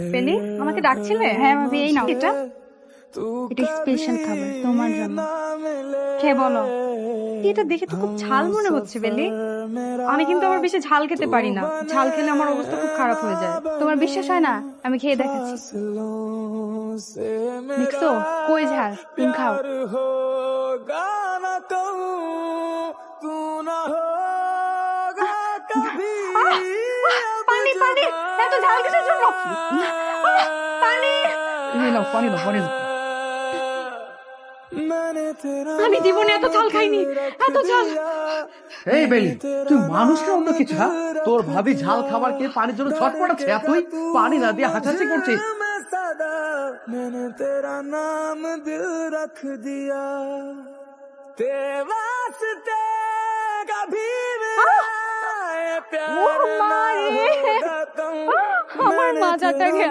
পেলি আমাকে ডাকছিলে? হ্যাঁ ভাবি, এই নাও। এটা এটা স্পেশাল খাবার তোমার জন্য। খেয়ে বলো। এটা দেখে তো খুব ঝাল মনে হচ্ছে বেলি। আমি কিন্তু আবার বেশি ঝাল খেতে পারি না, ঝাল খেলে আমার অবস্থা খুব খারাপ হয়ে যায়। তোমার বিশ্বাস হয় না? আমি খেয়ে দেখাচ্ছি। দেখছো কই ঝাল? তুমি খাও। আহ! পানি পানি, এত ঝাল কিসের জন্য? পানি। এই নাও পানি নাও, পানি নাও। আমি জীবনে এত ঝাল খাইনি, এত ঝাল। এই বেলি, তুই মানুষ না অন্য কিছু? হ্যাঁ, তোর ভাবি ঝাল খাবার খেয়ে পানির জন্য ছটপটাচ্ছে, আর তুই পানি না দিয়ে হাসাহাসি করছিস। मैंने तेरा नाम दिल रख दिया तेरे वास्ते कभी मेरा ये ও प्यार মা ना রে, होगा तुम আমার মাথাটা গেল।